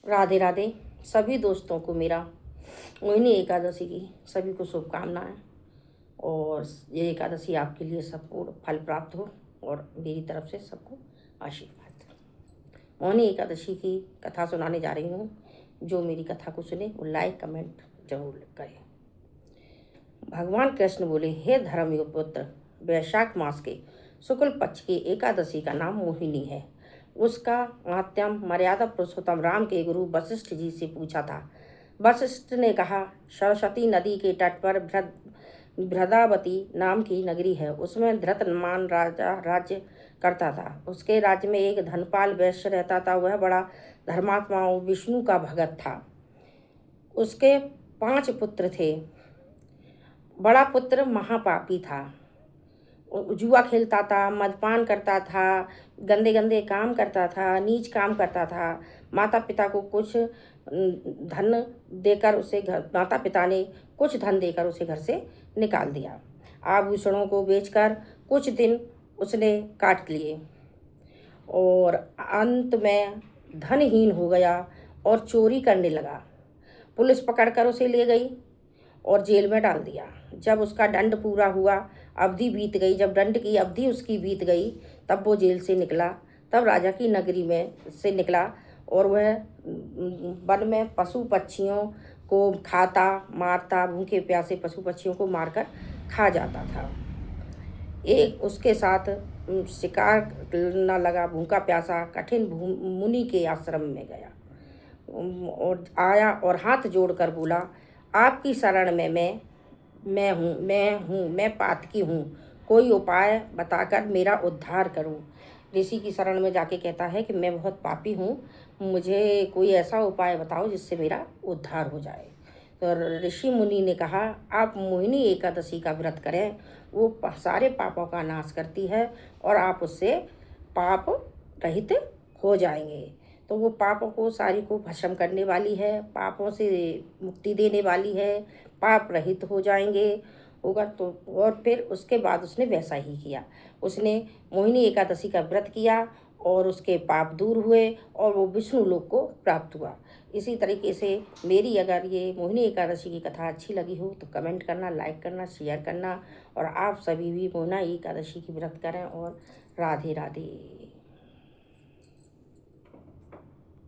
राधे राधे। सभी दोस्तों को मेरा मोहिनी एकादशी की सभी को शुभकामनाएं। और ये एकादशी आपके लिए संपूर्ण फल प्राप्त हो और मेरी तरफ से सबको आशीर्वाद। मोहिनी एकादशी की कथा सुनाने जा रही हूँ। जो मेरी कथा को सुने वो लाइक कमेंट जरूर करें। भगवान कृष्ण बोले, हे धर्मयुग पुत्र, वैशाख मास के शुक्ल पक्ष की एकादशी का नाम मोहिनी है। उसका महात्म्य मर्यादा पुरुषोत्तम राम के गुरु वशिष्ठ जी से पूछा था। वशिष्ठ ने कहा, सरस्वती नदी के तट पर भ्रदावती नाम की नगरी है। उसमें धृतमान राजा राज्य करता था। उसके राज्य में एक धनपाल वैश्य रहता था। वह बड़ा धर्मात्मा और विष्णु का भगत था। उसके 5 पुत्र थे। बड़ा पुत्र महापापी था। जुआ खेलता था, मदपान करता था, गंदे गंदे काम करता था, नीच काम करता था। माता पिता को कुछ धन देकर उसे माता पिता ने कुछ धन देकर उसे घर से निकाल दिया। आभूषणों को बेचकर कुछ दिन उसने काट लिए और अंत में धनहीन हो गया और चोरी करने लगा। पुलिस पकड़कर उसे ले गई और जेल में डाल दिया। जब उसका दंड पूरा हुआ, अवधि बीत गई, जब दंड की अवधि उसकी बीत गई, तब वो जेल से निकला। तब राजा की नगरी में से निकला और वह वन में पशु पक्षियों को खाता, मारता, भूखे प्यासे पशु पक्षियों को मारकर खा जाता था। एक उसके साथ शिकार न लगा, भूखा प्यासा कठिन मुनि के आश्रम में गया और आया और हाथ जोड़कर बोला, आपकी शरण में मैं पातकी हूँ। कोई उपाय बताकर मेरा उद्धार करूँ। ऋषि की शरण में जाके कहता है कि मैं बहुत पापी हूँ, मुझे कोई ऐसा उपाय बताओ जिससे मेरा उद्धार हो जाए। तो ऋषि मुनि ने कहा, आप मोहिनी एकादशी का व्रत करें, वो सारे पापों का नाश करती है और आप उससे पाप रहित हो जाएंगे। तो वो पापों को सारी को भस्म करने वाली है, पापों से मुक्ति देने वाली है, पाप रहित हो जाएंगे होगा। तो और फिर उसके बाद उसने वैसा ही किया। उसने मोहिनी एकादशी का व्रत किया और उसके पाप दूर हुए और वो विष्णु लोक को प्राप्त हुआ। इसी तरीके से मेरी अगर ये मोहिनी एकादशी की कथा अच्छी लगी हो तो कमेंट करना, लाइक करना, शेयर करना और आप सभी भी मोहिनी एकादशी की व्रत करें। और राधे राधे।